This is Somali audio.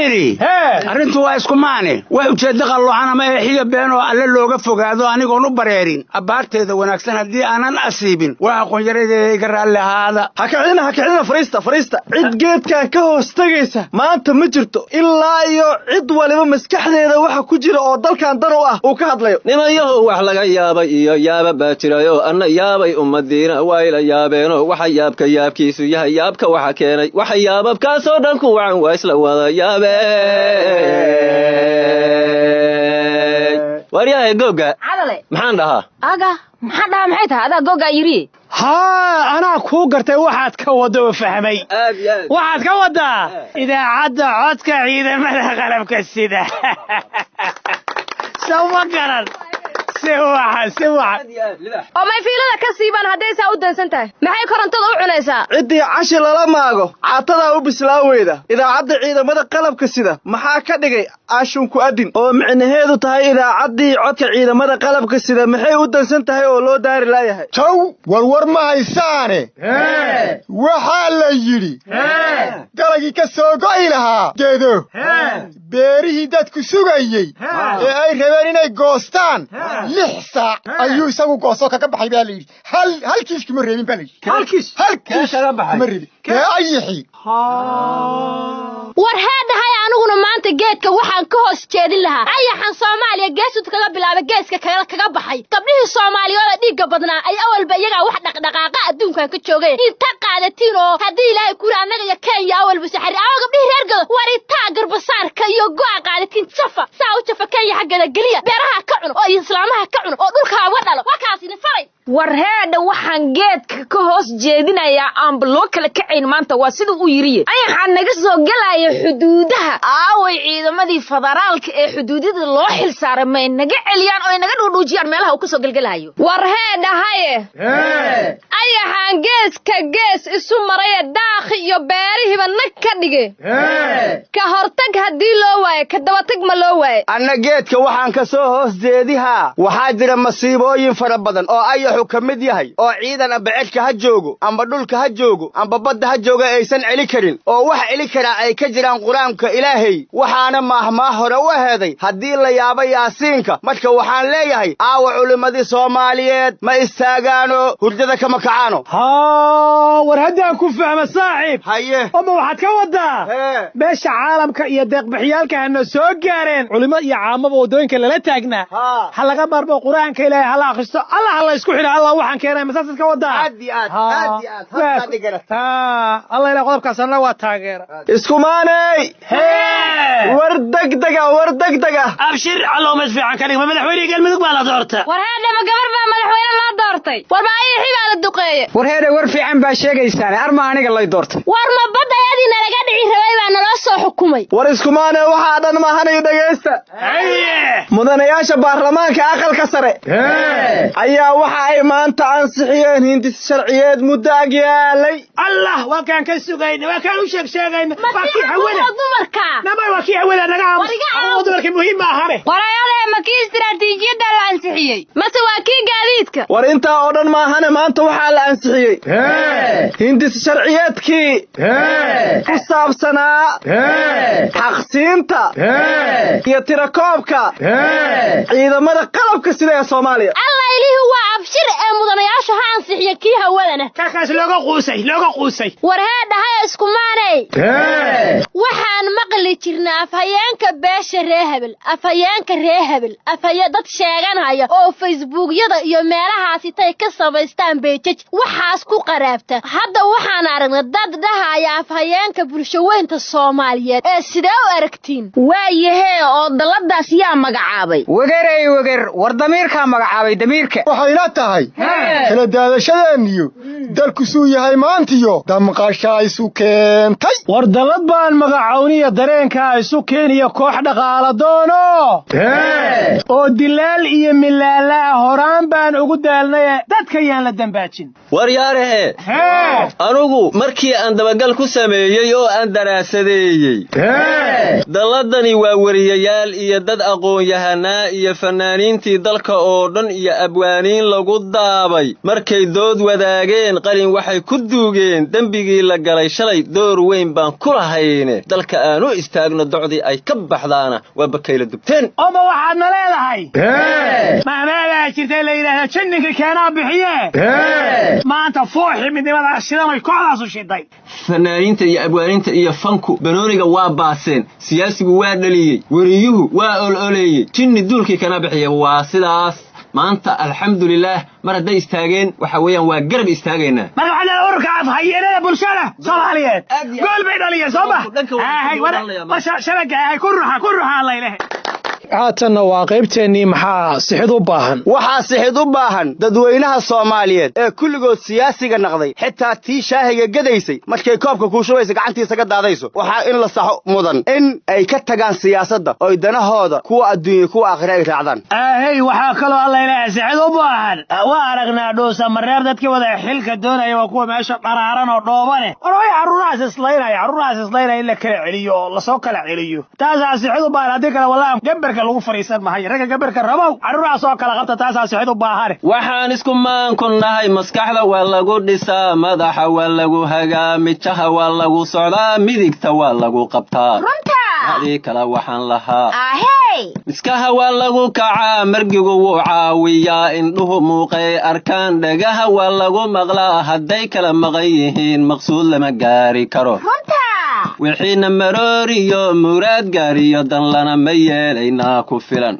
fiiri arrintu waa isku maane way ujeedda qalloocana ma xiga been oo alle looga fogaado anigoon u bareerin abaarteeda wanaagsan haddii aanan asiibin waa aqoon-yaradeeda iga raalli ahaada ha kicina fariista cid geedkan ka hoos tagaysa maanta ma jirto ilaa iyo cid waliba maskaxdeeda waxa ku jira oo dalkan dan u ah uu ka hadlayo nimayahow wax laga yaabay iyo yaaba baa jirayo anna yaabay ummadiina wayla yaabeenoo waxa yaabka yaabkiisu yahay yaabka waxa keenay waxa yaababkaasoo dhan ku wacan waa isla wada yaabeen waryahay googa maxaan dhahaa maxay tahay adaa googa yiri anaa kuu gartay waxaad ka wada oo fahmay waxaad ka wadaa idaacadda codka ciidamada qalabka sida sama garan oo may fiilada ka siibaan hadday saa u dansan tahay maxay korontada u cunaysaa ciddii cashi lala maago caatadaa u bislaaweyda idaacadda ciidamada qalabka sida maxaa ka dhigay aashunku adin oo micnaheedu tahay idaacaddii codka ciidamada qalabka sida maxay u dansan tahay oo loo daari laayahay jow warwar ma haysaane waxaa la yidhi dalagii ka soo go'i lahaa geedo beerihii dadku sugayey ee ay rabeen inay goostaan 6 saac ayuu isagu gooso kaga baxay baa la yidhi hal kiish kuma reebin baa la yidhi hal kiish kaga baxay kuma reebin ayixi war heedahay aniguna maanta geedka waxaan ka hoos jeedin lahaa ayaxan Soomaaliya geesud kaga bilaabay geeska kaga baxay gabdhihii Soomaaliyeed dhiiga badnaa ay awalba iyaga wax dhaqdhaqaaqa adduunka ka joogay inta qaadatiin oo hadii Ilaahay ku raanaga ya Kenya awalba saxari aw gabdhihii reer gada war inta garbasaarka iyo go'a qaadatiin safa saa u jafa Kenya xaggada galiya beeraha ka cuno oo islaamaha ka cuno oo dhulka uga dhalo wakaasina faray war heeda waxaan geedka ka hoos jeedinayaa aan loo kala kacayn maanta waa sida uu yiri ayaxan naga soo galaya xuduudaha aaway ciidamadii federaalka ee xuduudada loo xil saaray ma naga celiyaan oo naga dhuudhuujiyaan meelaha uu ka soo galgalayo war heeda haye ayaxan gees isu maray daaqi iyo beerihiba nag ka dhige ka hortag hadii loo waayo ka daba tag ma loo waayo anna geedka waxaan ka soo hoos jeedihaa waxaa jira masiibooyin fara badan oo ayaxu ka mid yahay oo ciidan amba cidka ha joogo amba dhulka ha joogo amba badda ha jooga aysan celi karin oo wax celi kara ay ka jiraan quraanka Ilaahay waxaana maahmaa hore u heeday hadii la yaabo yaasiinka marka waxaan leeyahay aawa culimadii Soomaaliyeed ma istaagaano hurdada kama kacaano war haddaan ku fahmo saaxiib haye ama waxaad ka wadaa beesha caalamka iyo deeq-bixiyaalka hana soo gaareen culimo iyo caamaba wadooyinka lala taagnaa ha laga barbo quraanka Ilaahay hala akhristo Allah la isku xidho Allah waxaan keenay masaajid ka wadaa aad Allah ila qodobkaasna waa taageera iskumaanay war degdega abshir caloomad fiican ka dhig madaxweynaha galmudug baa la doortay war heeda ma gabar baa madaxweyne la doortay war ma ay xiga la duqeeyay war heeda war fiican baa sheegaysaan arma aniga la doortay war ma badayadina laga dhici rabay baa nala soo xukumay war iskumaanay waxa dhan ma hanayo dhageysta mudanayaasha baarlamaanka aqalka sare ayaa waxa ay maanta ansixiyeen hindis sharciyeed muddo agyaalay Allah waa kan ka sugayna waa kan u sheegayna fakii hawada dumarka nama waa kii hawada naga aamus dumarka muhiim ah hare warayada ma kii istiraatiijiyada la ansixiyay mase waa kii gaadiidka war inta oo dhan ma ahana maanta waxa la ansixiyay hindis sharciyeedkii ku saabsanaa xaqsiinta iyo tirakoobka ciidamada qalabka sida ee Soomaaliya Allah ilaahi waa abshir ee mudanayaasha ha ansixiyo kii hawadana kaas looga quusay war heedahay iskumaanay waxaan maqli jirnaa afhayeenka beesha reehebel afhayeen dad sheeganaya oo Facebookyada iyo meelahaasi tay ka samaystaan beejaj waxaas ku qaraabta hadda waxaan aragnaa dad dhahaya afhayeenka bulshaweynta Soomaaliyeed ee sidee u aragtiin waayahay oo daladaas yaa magacaabay wagar war damiirka magacaabay damiirka waxayna tahay kala daadashadeeniyo dalku suu yahay maantiyo damqasha isu keentay war dalad baan magacaawniya dareenka isu keeniyo koox dhaqaala doono oo dilaal iyo milaala horaan baan ugu daalnay dadka yaan la dambaajin war yaarahe anugu markii aan dabagal ku sameeyay oo aan daraasadeeyay daladani waa wariyayaal iyo dad aqoon-yahanaa iyo fanaaniintii dalka oo dhan iyo abwaaniin lagu daabay markay dood wadaageen duugeen qalin waxay ku duugeen dembigii la galay shalay door weyn baan ku lahayne dalka aan u istaagno docdii ay ka baxdaana waa bakayla dubteen oma waxaadna leedahay mahmeedaa jirtay la yidhaahda jinninka keenaa bixiye maanta fooxi midnimada shidanay kooxdaasu shiday fanaaniinta iyo abwaaninta iyo fanku banooniga waa baaseen siyaasigu waa dhaliyey weriyuhu waa ololeeyey jinni duulkii kana bixiya waa sidaas maanta alxamdulillaah mar hadday istaageen waxa weeyaan waa garab istaagaynaa marka waxaa ururka afhayeenada bulshada soomaaliyeed gool bay dhaliyeen soo ma shabaga ku ruxa laylehe haatanna waa qaybteennii maxaa sixid u baahan waxaa sixid u baahan dadweynaha soomaaliyeed ee kulligood siyaasiga naqday xitaa tii shaahiga gadaysay markay koobka kuu shubaysa gacantiisa ka daadayso waxaa in la saxo mudan in ay ka tagaan siyaasadda oy danahooda kuwa adduunya kuwa aakhire ay raacdaan waxaa kaloo allayleha sixid u baahan waa aragnaa dhuusa mareer dadkii wada xilka doonaya waa kuwa meesha dharaaran oo dhoobane warway carruurahaas islaynaya in la kala celiyo oo lasoo kala celiyo taasaa sixid u baahan haddii kale wallahi gambarka lagu fariisan mahay ragga gabarka rabow carruurahaas oo kala qabta taasaa sixid u baahane waxaan isku maanku nahay maskaxda waa lagu dhisaa madaxa waa lagu hagaa mijaha waa lagu socdaa midigta waa lagu qabtaa adii kale waxaan lahaa miskaha waa lagu kacaa margigu wuu caawiyaa indhuhu muuqay arkaan dhagaha waa lagu maqlaa hadday kala maqan yihiin maqsuud lama gaari karo wixiina marooriyo muraad gaariyo dan lana ma yeelaynaa ku filan